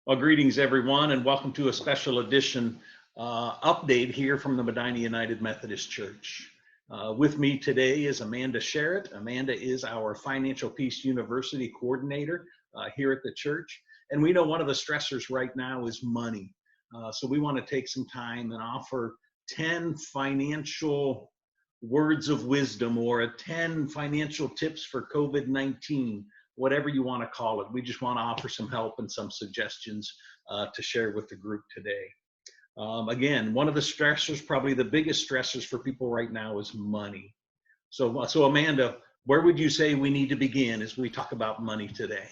Well, greetings everyone, and welcome to a special edition update here from the Medina United Methodist Church. With me today is Amanda Sharratt. Amanda is our Financial Peace University coordinator here at the church. And we know one of the stressors right now is money. So we want to take some time and offer 10 financial words of wisdom or 10 financial tips for COVID-19. Whatever you want to call it. We just want to offer some help and some suggestions to share with the group today. Again, one of the stressors, probably the biggest stressors for people right now is money. So Amanda, where would you say we need to begin as we talk about money today?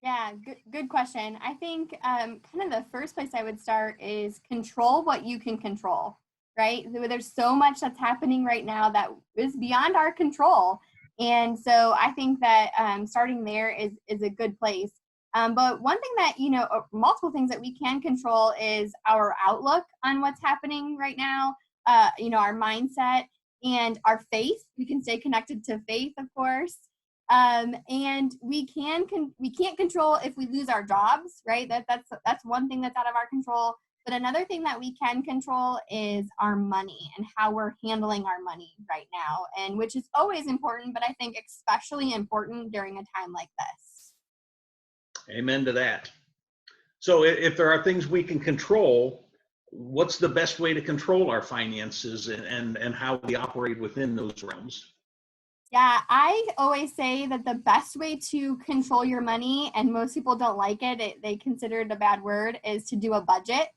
Yeah, good question. I think kind of the first place I would start is control what you can control, right? There's so much that's happening right now that is beyond our control. And so I think that starting there is a good place. But one thing that, multiple things that we can control is our outlook on what's happening right now, our mindset and our faith. We can stay connected to faith, of course. And we can't control if we lose our jobs, right? That's one thing that's out of our control. But another thing that we can control is our money and how we're handling our money right now, and which is always important, but I think especially important during a time like this. Amen to that. So if there are things we can control, what's the best way to control our finances and how we operate within those realms? Yeah, I always say that the best way to control your money, and most people don't like it, they consider it a bad word, is to do a budget.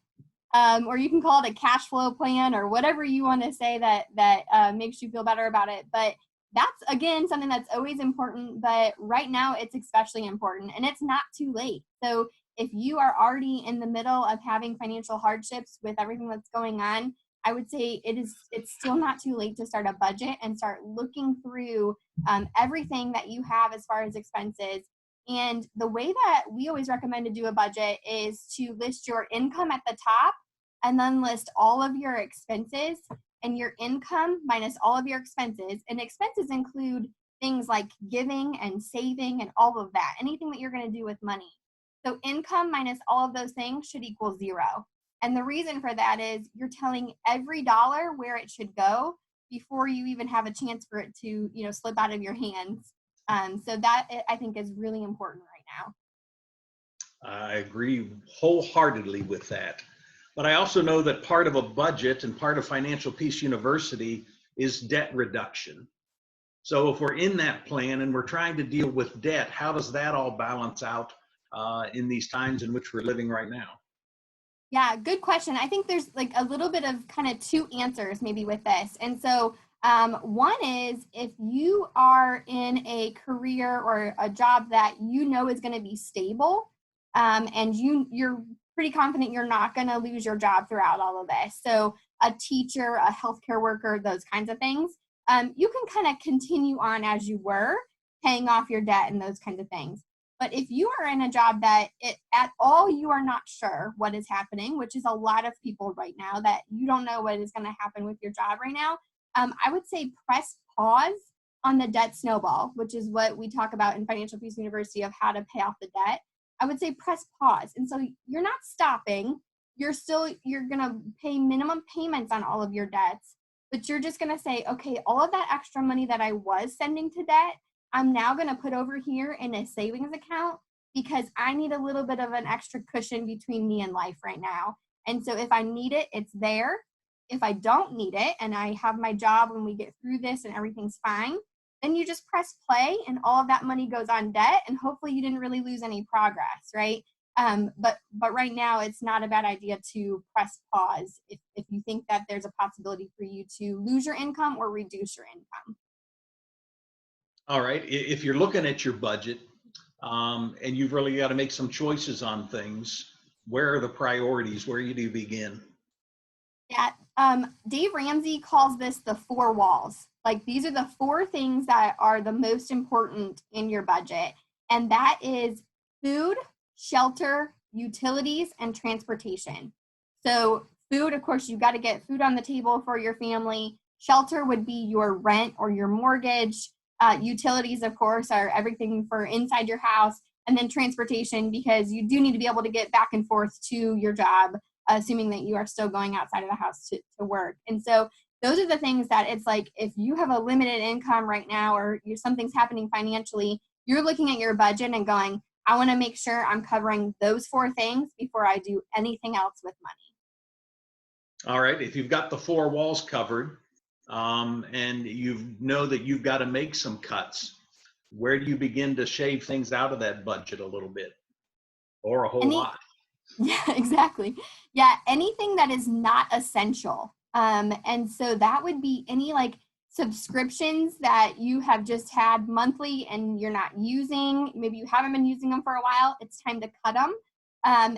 Or you can call it a cash flow plan or whatever you want to say that makes you feel better about it. But that's, again, something that's always important. But right now, it's especially important, and it's not too late. So if you are already in the middle of having financial hardships with everything that's going on, I would say it's still not too late to start a budget and start looking through everything that you have as far as expenses. And the way that we always recommend to do a budget is to list your income at the top and then list all of your expenses and your income minus all of your expenses. And expenses include things like giving and saving and all of that, anything that you're going to do with money. So income minus all of those things should equal zero. And the reason for that is you're telling every dollar where it should go before you even have a chance for it to, slip out of your hands. So that, I think, is really important right now. I agree wholeheartedly with that. But I also know that part of a budget and part of Financial Peace University is debt reduction. So if we're in that plan and we're trying to deal with debt, how does that all balance out in these times in which we're living right now? Yeah, good question. I think there's like a little bit of kind of two answers maybe with this. And so one is if you are in a career or a job that you know is going to be stable, and you're pretty confident you're not going to lose your job throughout all of this. So a teacher, a healthcare worker, those kinds of things, you can kind of continue on as you were, paying off your debt and those kinds of things. But if you are in a job that at all you are not sure what is happening, which is a lot of people right now, that you don't know what is going to happen with your job right now, I would say press pause on the debt snowball, which is what we talk about in Financial Peace University of how to pay off the debt. I would say press pause. And so you're not stopping. You're going to pay minimum payments on all of your debts, but you're just going to say, okay, all of that extra money that I was sending to debt, I'm now going to put over here in a savings account because I need a little bit of an extra cushion between me and life right now. And so if I need it, it's there. If I don't need it and I have my job when we get through this and everything's fine, then you just press play and all of that money goes on debt, and hopefully you didn't really lose any progress, right? But right now it's not a bad idea to press pause if you think that there's a possibility for you to lose your income or reduce your income. All right. If you're looking at your budget and you've really got to make some choices on things, where are the priorities? Where do you begin? Yeah, Dave Ramsey calls this the four walls. Like these are the four things that are the most important in your budget. And that is food, shelter, utilities, and transportation. So food, of course, you got to get food on the table for your family. Shelter would be your rent or your mortgage. Utilities, of course, are everything for inside your house. and then transportation, because you do need to be able to get back and forth to your job, assuming that you are still going outside of the house to work. And so those are the things that it's like, if you have a limited income right now, or something's happening financially, you're looking at your budget and going, I want to make sure I'm covering those 4 things before I do anything else with money. All right. If you've got the 4 walls covered, and you know that you've got to make some cuts, where do you begin to shave things out of that budget a little bit, or a whole lot? Yeah, exactly. Yeah, anything that is not essential. And so that would be any like subscriptions that you have just had monthly and you're not using. Maybe you haven't been using them for a while. It's time to cut them.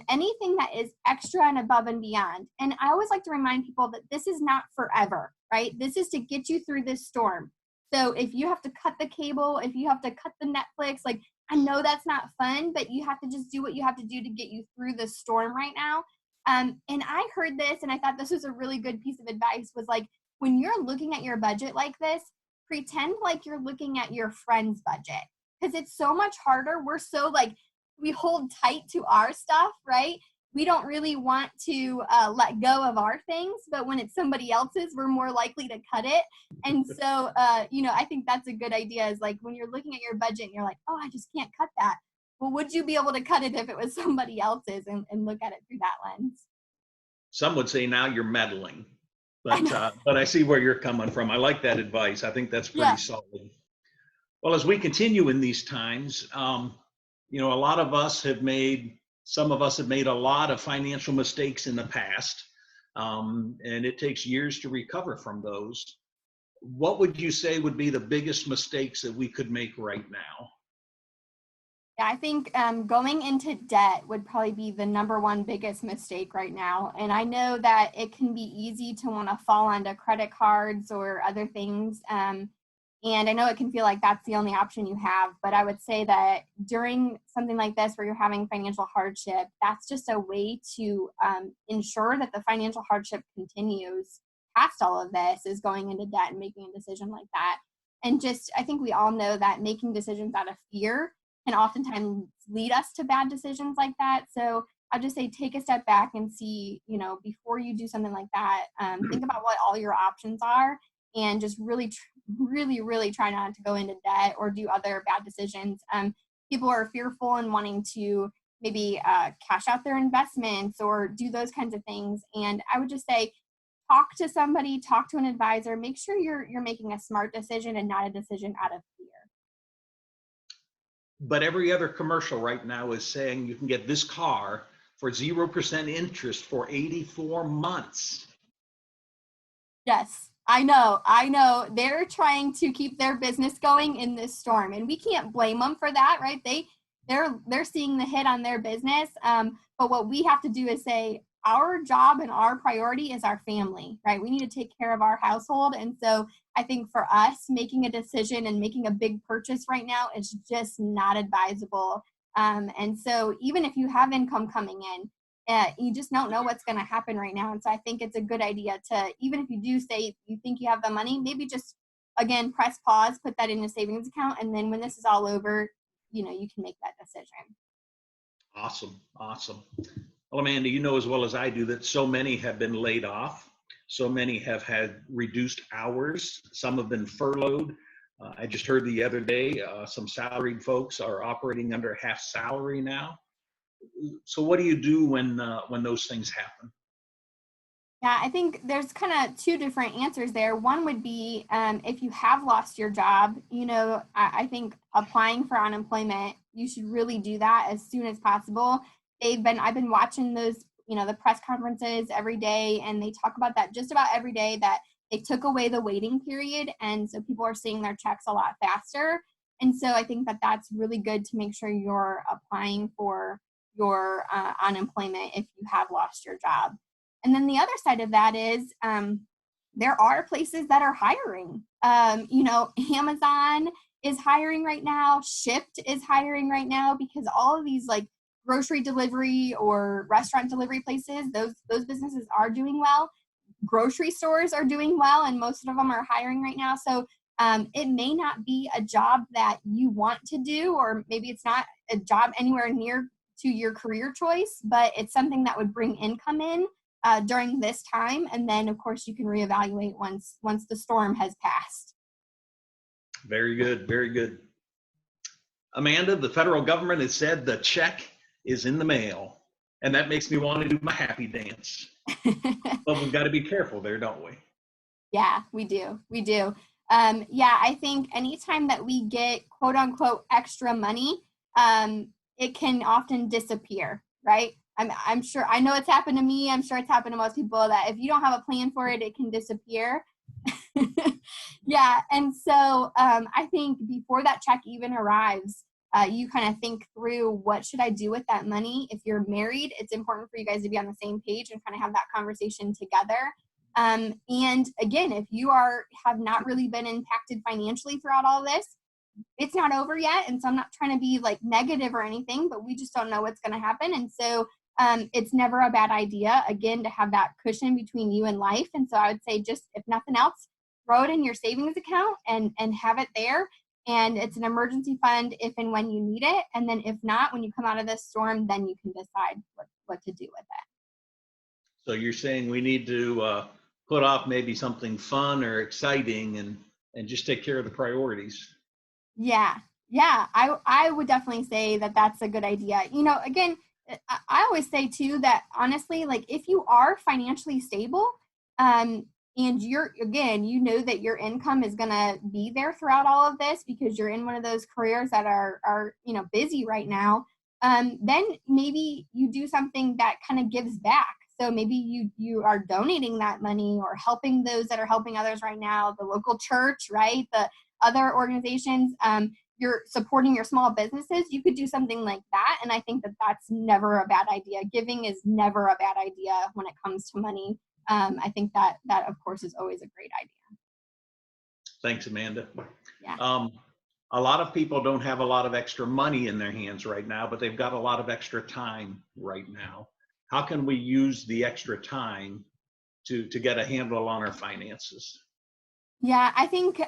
Anything that is extra and above and beyond. And I always like to remind people that this is not forever, right? This is to get you through this storm. So if you have to cut the cable, if you have to cut the Netflix, like, I know that's not fun, but you have to just do what you have to do to get you through the storm right now. And I heard this, and I thought this was a really good piece of advice, was like, when you're looking at your budget like this, pretend like you're looking at your friend's budget, because it's so much harder. We're so like, we hold tight to our stuff, right? We don't really want to let go of our things, but when it's somebody else's, we're more likely to cut it. And so, I think that's a good idea, is like, when you're looking at your budget and you're like, oh, I just can't cut that. Well, would you be able to cut it if it was somebody else's, and look at it through that lens? Some would say now you're meddling, but I see where you're coming from. I like that advice. I think that's pretty solid. Well, as we continue in these times, some of us have made a lot of financial mistakes in the past, and it takes years to recover from those. What would you say would be the biggest mistakes that we could make right now? Yeah, I think going into debt would probably be the number one biggest mistake right now. And I know that it can be easy to want to fall onto credit cards or other things. And I know it can feel like that's the only option you have. But I would say that during something like this, where you're having financial hardship, that's just a way to ensure that the financial hardship continues past all of this, is going into debt and making a decision like that. And just, I think we all know that making decisions out of fear can oftentimes lead us to bad decisions like that. So I'll just say, take a step back and see, before you do something like that, think about what all your options are, and just really try not to go into debt or do other bad decisions. People are fearful and wanting to maybe cash out their investments or do those kinds of things. And I would just say, talk to somebody, talk to an advisor, make sure you're making a smart decision and not a decision out of fear. But every other commercial right now is saying you can get this car for 0% interest for 84 months. Yes, I know. They're trying to keep their business going in this storm, and we can't blame them for that, right? They're seeing the hit on their business. But what we have to do is say, our job and our priority is our family, right? We need to take care of our household. And so I think for us, making a decision and making a big purchase right now is just not advisable. And so even if you have income coming in, you just don't know what's going to happen right now. And so I think it's a good idea to, even if you do say you think you have the money, maybe just, again, press pause, put that in a savings account. And then when this is all over, you can make that decision. Awesome. Well, Amanda, you know as well as I do that so many have been laid off. So many have had reduced hours. Some have been furloughed. I just heard the other day, some salaried folks are operating under half salary now. So what do you do when those things happen? Yeah, I think there's kind of 2 different answers there. One would be if you have lost your job, I think applying for unemployment, you should really do that as soon as possible. I've been watching those, the press conferences every day, and they talk about that just about every day, that they took away the waiting period. And so people are seeing their checks a lot faster. And so I think that that's really good to make sure you're applying for your unemployment if you have lost your job. And then the other side of that is there are places that are hiring. Amazon is hiring right now. Shipt is hiring right now, because all of these like grocery delivery or restaurant delivery places, those businesses are doing well. Grocery stores are doing well, and most of them are hiring right now. So it may not be a job that you want to do, or maybe it's not a job anywhere near to your career choice, but it's something that would bring income in during this time. And then of course you can reevaluate once the storm has passed. Very good. Very good. Amanda, the federal government has said the check is in the mail, and that makes me want to do my happy dance. But we've got to be careful there, don't we? Yeah, we do. We do. Yeah, I think anytime that we get quote unquote extra money, it can often disappear, right? I'm sure, I know it's happened to me. I'm sure it's happened to most people that if you don't have a plan for it, it can disappear. Yeah. And so I think before that check even arrives, you kind of think through, what should I do with that money? If you're married, it's important for you guys to be on the same page and kind of have that conversation together. And again, if you have not really been impacted financially throughout all this, it's not over yet. And so I'm not trying to be like negative or anything, but we just don't know what's going to happen. And so it's never a bad idea, again, to have that cushion between you and life. And so I would say, just if nothing else, throw it in your savings account and have it there. And it's an emergency fund if and when you need it. And then if not, when you come out of this storm, then you can decide what to do with it. So you're saying we need to put off maybe something fun or exciting and just take care of the priorities. Yeah. I would definitely say that that's a good idea. Again, I always say too that honestly, like if you are financially stable, and you know that your income is going to be there throughout all of this because you're in one of those careers that are busy right now, then maybe you do something that kind of gives back. So maybe you are donating that money or helping those that are helping others right now, the local church, right? The other organizations, you're supporting your small businesses. You could do something like that. And I think that that's never a bad idea. Giving is never a bad idea when it comes to money. I think that of course is always a great idea. Thanks, Amanda. Yeah. A lot of people don't have a lot of extra money in their hands right now, but they've got a lot of extra time right now. How can we use the extra time to get a handle on our finances? Yeah, I think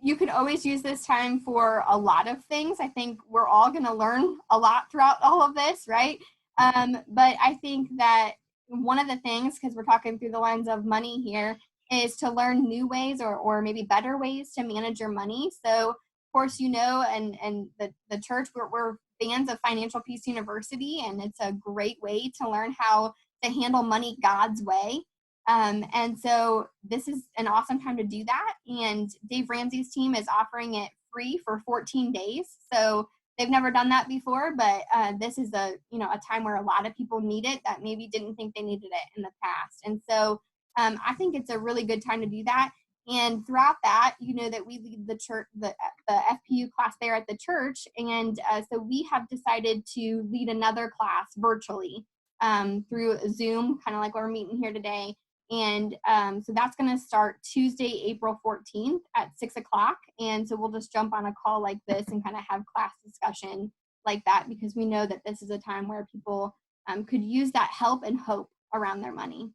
you could always use this time for a lot of things. I think we're all going to learn a lot throughout all of this, right? But I think that one of the things, because we're talking through the lens of money here, is to learn new ways or maybe better ways to manage your money. So, of course, and the church, we're fans of Financial Peace University, and it's a great way to learn how to handle money God's way. And so this is an awesome time to do that. And Dave Ramsey's team is offering it free for 14 days. So they've never done that before, but this is a time where a lot of people need it that maybe didn't think they needed it in the past. And so I think it's a really good time to do that. And throughout that, that we lead the church, the FPU class there at the church. And so we have decided to lead another class virtually through Zoom, kind of like we're meeting here today. And so that's going to start Tuesday, April 14th at 6:00. And so we'll just jump on a call like this and kind of have class discussion like that, because we know that this is a time where people could use that help and hope around their money.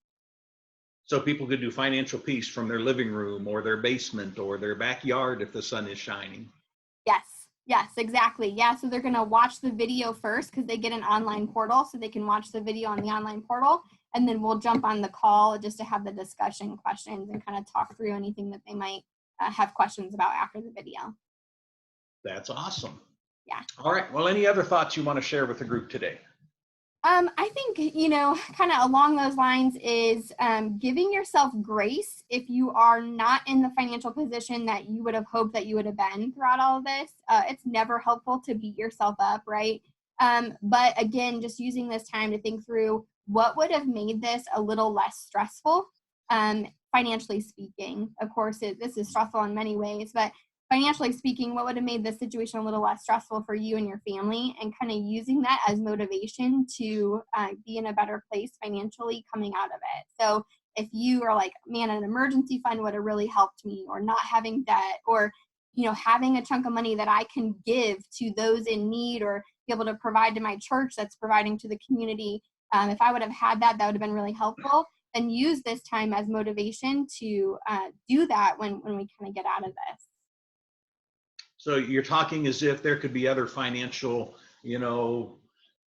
So people could do financial peace from their living room or their basement or their backyard if the sun is shining. Yes, exactly. Yeah, so they're going to watch the video first because they get an online portal, so they can watch the video on the online portal. And then we'll jump on the call just to have the discussion questions and kind of talk through anything that they might have questions about after the video. That's awesome. Yeah. All right. Well, any other thoughts you want to share with the group today? I think, kind of along those lines is giving yourself grace if you are not in the financial position that you would have hoped that you would have been throughout all of this. It's never helpful to beat yourself up, right? But again, just using this time to think through what would have made this a little less stressful, financially speaking. Of course, this is stressful in many ways, but financially speaking, what would have made this situation a little less stressful for you and your family, and kind of using that as motivation to be in a better place financially coming out of it. So if you are like, man, an emergency fund would have really helped me, or not having debt, or having a chunk of money that I can give to those in need, or be able to provide to my church that's providing to the community. If I would have had that, that would have been really helpful. And use this time as motivation to do that when we kind of get out of this. So you're talking as if there could be other financial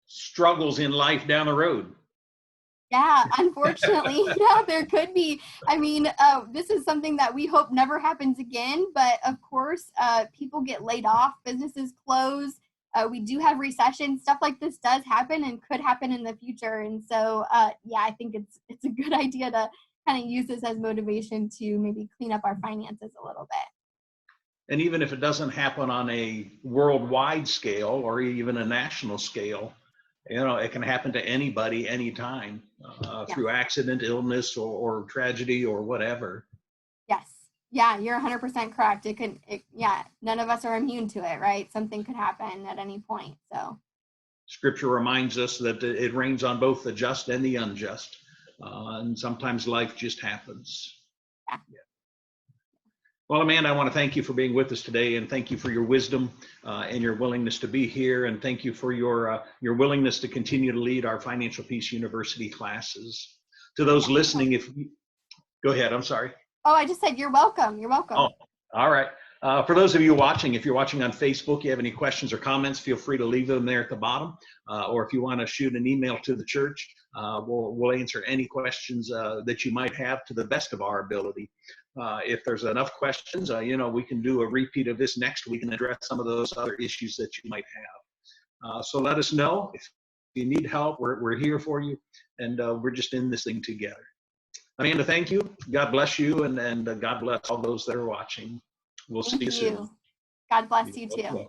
struggles in life down the road. Yeah, unfortunately, yeah, there could be. I mean, this is something that we hope never happens again, but of course, people get laid off, businesses close. We do have recession. Stuff like this does happen and could happen in the future. And so, yeah, I think it's a good idea to kind of use this as motivation to maybe clean up our finances a little bit. And even if it doesn't happen on a worldwide scale or even a national scale, it can happen to anybody, anytime, Yeah. through accident, illness, or tragedy, or whatever. Yes. Yeah, you're 100% correct. Yeah, none of us are immune to it, right? Something could happen at any point. So Scripture reminds us that it rains on both the just and the unjust. And sometimes life just happens. yeah. Well, Amanda, I want to thank you for being with us today, and thank you for your wisdom and your willingness to be here, and thank you for your willingness to continue to lead our Financial Peace University classes. To those listening, go ahead, I'm sorry. Oh, I just said you're welcome. You're welcome. Oh, all right. For those of you watching, if you're watching on Facebook, you have any questions or comments, feel free to leave them there at the bottom. Or if you want to shoot an email to the church, we'll answer any questions that you might have to the best of our ability. If there's enough questions, we can do a repeat of this next week and address some of those other issues that you might have. So let us know if you need help. We're here for you, and we're just in this thing together. Amanda, thank you. God bless you, and God bless all those that are watching. We'll see you soon. God bless you too.